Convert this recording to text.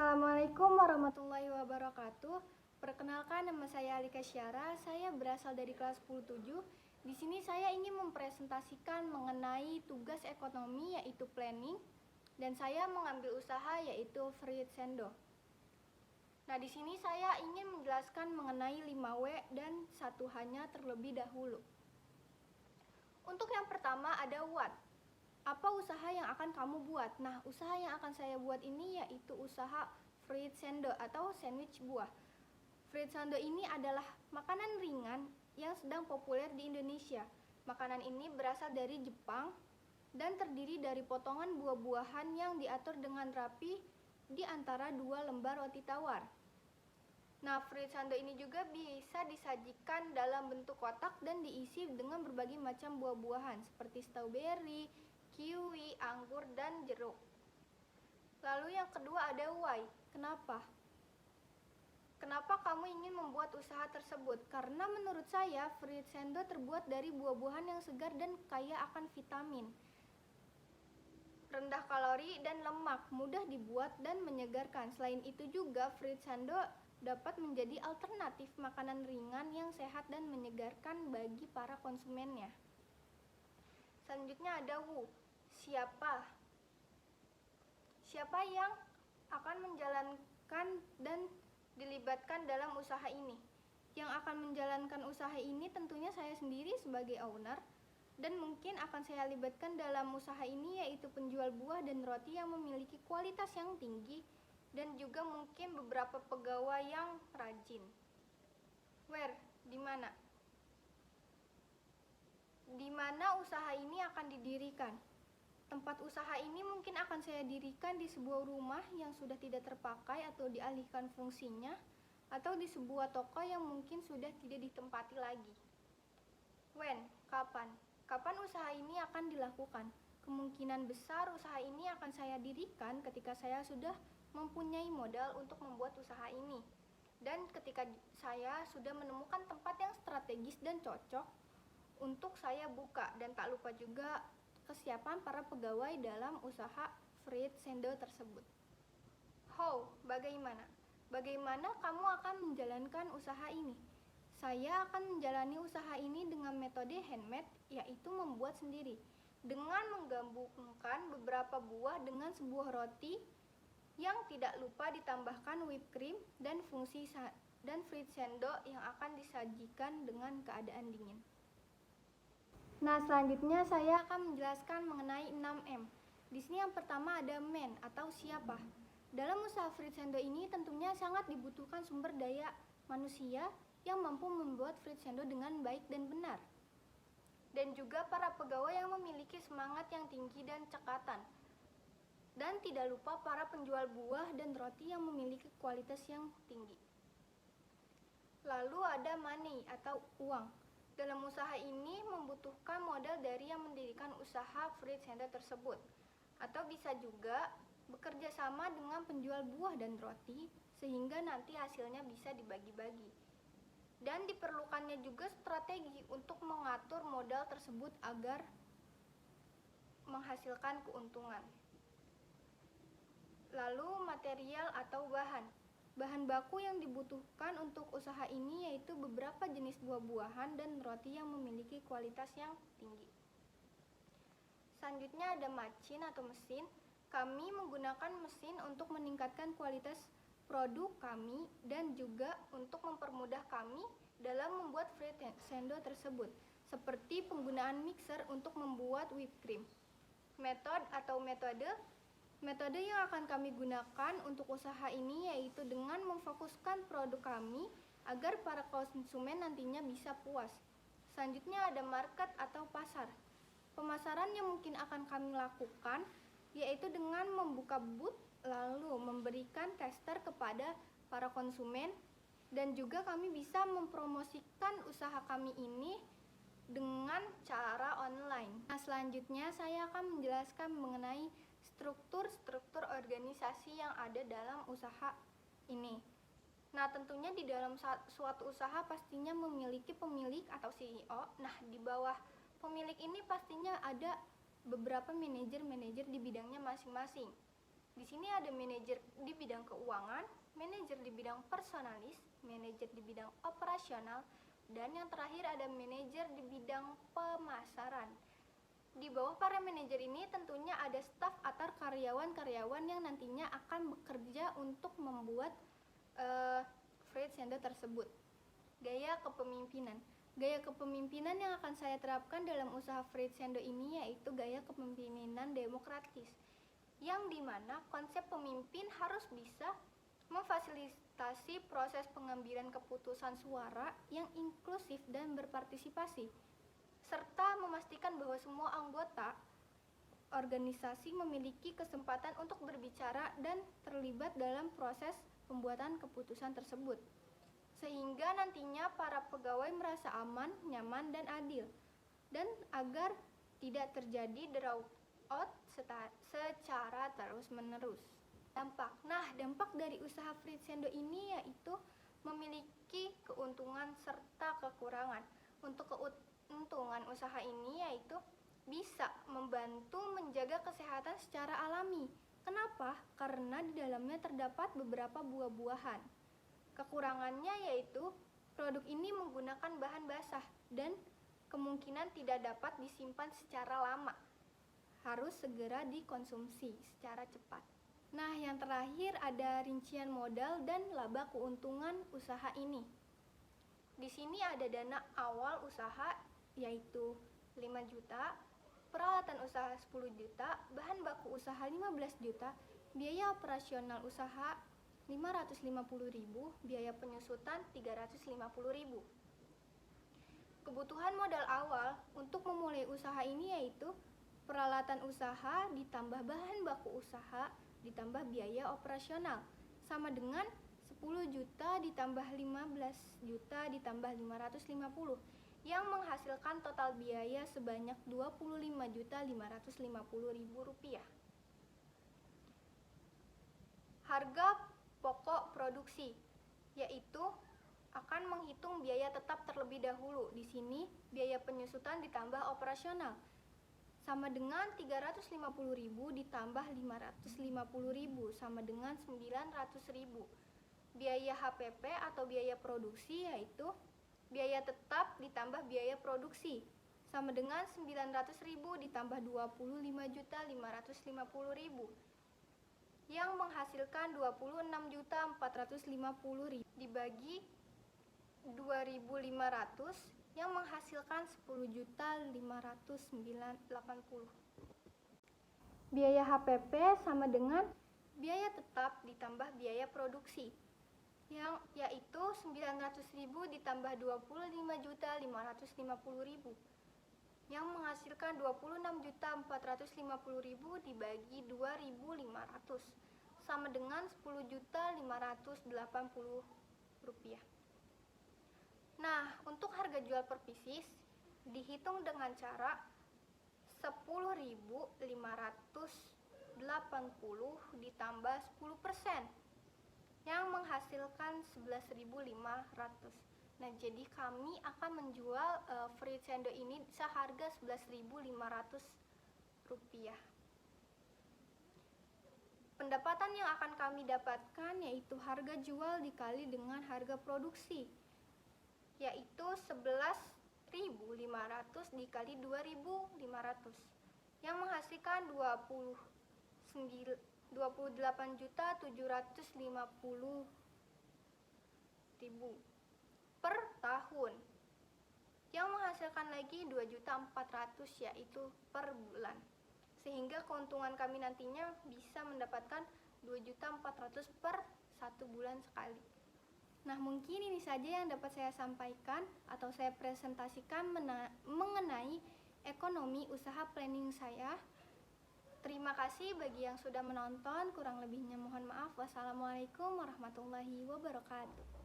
Assalamualaikum warahmatullahi wabarakatuh. Perkenalkan, nama saya Alika Syara. Saya berasal dari kelas 10-7. Di sini saya ingin mempresentasikan mengenai tugas ekonomi yaitu planning, dan saya mengambil usaha yaitu Fruit Sendo. Nah, di sini saya ingin menjelaskan mengenai 5W dan 1H-nya terlebih dahulu. Untuk yang pertama ada what. Apa usaha yang akan kamu buat? Nah, usaha yang akan saya buat ini yaitu usaha Fruit Sendo atau sandwich buah. Fruit Sendo ini adalah makanan ringan yang sedang populer di Indonesia. Makanan ini berasal dari Jepang dan terdiri dari potongan buah-buahan yang diatur dengan rapi di antara dua lembar roti tawar. Nah, Fruit Sendo ini juga bisa disajikan dalam bentuk kotak dan diisi dengan berbagai macam buah-buahan seperti strawberry, kiwi, anggur, dan jeruk. Lalu yang kedua ada why. Kenapa? Kenapa kamu ingin membuat usaha tersebut? Karena menurut saya Fruit Sendo terbuat dari buah-buahan yang segar dan kaya akan vitamin, rendah kalori dan lemak, mudah dibuat dan menyegarkan. Selain itu juga Fruit Sendo dapat menjadi alternatif makanan ringan yang sehat dan menyegarkan bagi para konsumennya. Selanjutnya ada who. Siapa? Siapa yang akan menjalankan dan dilibatkan dalam usaha ini? Yang akan menjalankan usaha ini tentunya saya sendiri sebagai owner, dan mungkin akan saya libatkan dalam usaha ini yaitu penjual buah dan roti yang memiliki kualitas yang tinggi dan juga mungkin beberapa pegawai yang rajin. Where? Di mana? Di mana usaha ini akan didirikan? Tempat usaha ini mungkin akan saya dirikan di sebuah rumah yang sudah tidak terpakai atau dialihkan fungsinya, atau di sebuah toko yang mungkin sudah tidak ditempati lagi. When? Kapan? Kapan usaha ini akan dilakukan? Kemungkinan besar usaha ini akan saya dirikan ketika saya sudah mempunyai modal untuk membuat usaha ini, dan ketika saya sudah menemukan tempat yang strategis dan cocok untuk saya buka, dan tak lupa juga kesiapan para pegawai dalam usaha Fruit Sendo tersebut. How? Bagaimana? Bagaimana kamu akan menjalankan usaha ini? Saya akan menjalani usaha ini dengan metode handmade, yaitu membuat sendiri, dengan menggabungkan beberapa buah dengan sebuah roti yang tidak lupa ditambahkan whipped cream dan Fruit Sendo yang akan disajikan dengan keadaan dingin. Nah, selanjutnya saya akan menjelaskan mengenai 6M. Di sini yang pertama ada man atau siapa. Dalam usaha Fruit Sendo ini tentunya sangat dibutuhkan sumber daya manusia yang mampu membuat Fruit Sendo dengan baik dan benar. Dan juga para pegawai yang memiliki semangat yang tinggi dan cekatan. Dan tidak lupa para penjual buah dan roti yang memiliki kualitas yang tinggi. Lalu ada money atau uang. Dalam usaha ini membutuhkan modal dari yang mendirikan usaha Fruit Sendo tersebut, atau bisa juga bekerja sama dengan penjual buah dan roti sehingga nanti hasilnya bisa dibagi-bagi. Dan diperlukannya juga strategi untuk mengatur modal tersebut agar menghasilkan keuntungan. Lalu material atau bahan. Bahan baku yang dibutuhkan untuk usaha ini yaitu beberapa jenis buah-buahan dan roti yang memiliki kualitas yang tinggi. Selanjutnya ada machine atau mesin. Kami menggunakan mesin untuk meningkatkan kualitas produk kami dan juga untuk mempermudah kami dalam membuat Fruit Sendo tersebut, seperti penggunaan mixer untuk membuat whipped cream. Metode yang akan kami gunakan untuk usaha ini yaitu dengan memfokuskan produk kami agar para konsumen nantinya bisa puas. Selanjutnya ada market atau pasar. Pemasaran yang mungkin akan kami lakukan yaitu dengan membuka booth lalu memberikan tester kepada para konsumen, dan juga kami bisa mempromosikan usaha kami ini dengan cara online. Nah, selanjutnya saya akan menjelaskan mengenai struktur organisasi yang ada dalam usaha ini. Nah, tentunya di dalam suatu usaha pastinya memiliki pemilik atau CEO. Nah, di bawah pemilik ini pastinya ada beberapa manajer di bidangnya masing-masing. Di sini ada manajer di bidang keuangan, manajer di bidang personalis, manajer di bidang operasional, dan yang terakhir ada manajer di bidang pemasaran. Di bawah para manajer ini tentunya ada staf atau karyawan-karyawan yang nantinya akan bekerja untuk membuat Freight Sendo tersebut. Gaya kepemimpinan. Gaya kepemimpinan yang akan saya terapkan dalam usaha Freight Sendo ini yaitu gaya kepemimpinan demokratis, yang dimana konsep pemimpin harus bisa memfasilitasi proses pengambilan keputusan suara yang inklusif dan berpartisipasi, serta memastikan bahwa semua anggota organisasi memiliki kesempatan untuk berbicara dan terlibat dalam proses pembuatan keputusan tersebut, sehingga nantinya para pegawai merasa aman, nyaman, dan adil, dan agar tidak terjadi dropout secara terus-menerus. Dampak. Nah, dampak dari usaha Freight Sendo ini yaitu memiliki keuntungan serta kekurangan. Untuk keuntungan usaha ini yaitu bisa membantu menjaga kesehatan secara alami. Kenapa? Karena di dalamnya terdapat beberapa buah-buahan. Kekurangannya yaitu produk ini menggunakan bahan basah dan kemungkinan tidak dapat disimpan secara lama. Harus segera dikonsumsi secara cepat. Nah, yang terakhir ada rincian modal dan laba keuntungan usaha ini. Di sini ada dana awal usaha yaitu 5 juta, peralatan usaha 10 juta, bahan baku usaha 15 juta, biaya operasional usaha 550.000, biaya penyusutan 350.000. Kebutuhan modal awal untuk memulai usaha ini yaitu peralatan usaha ditambah bahan baku usaha ditambah biaya operasional sama dengan 10 juta ditambah 15 juta ditambah 550 yang menghasilkan total biaya sebanyak Rp25.550.000. Harga pokok produksi yaitu akan menghitung biaya tetap terlebih dahulu. Di sini biaya penyusutan ditambah operasional sama dengan 350.000 ditambah 550.000 sama dengan 900.000. Biaya HPP atau biaya produksi yaitu biaya tetap ditambah biaya produksi sama dengan 900.000 ditambah 25.550.000 yang menghasilkan 26.450.000 dibagi 2.500 yang menghasilkan 10.580.000. Biaya HPP sama dengan biaya tetap ditambah biaya produksi yang yaitu 900.000 ditambah 25.550.000 yang menghasilkan 26.450.000 dibagi 2.500 sama dengan 10.580.000 rupiah. Nah, untuk harga jual per pieces dihitung dengan cara 10.580 ditambah 10% yang menghasilkan 11.500. Nah, jadi kami akan menjual Freight Sendo ini seharga Rp11.500. Pendapatan yang akan kami dapatkan yaitu harga jual dikali dengan harga produksi, yaitu 11.500 dikali 2.500 yang menghasilkan 28.750.000 per tahun yang menghasilkan lagi 2.400.000 yaitu per bulan, sehingga keuntungan kami nantinya bisa mendapatkan 2.400.000 per 1 bulan sekali. Nah, mungkin ini saja yang dapat saya sampaikan atau saya presentasikan mengenai ekonomi usaha planning saya. Terima kasih bagi yang sudah menonton, kurang lebihnya mohon maaf. Wassalamualaikum warahmatullahi wabarakatuh.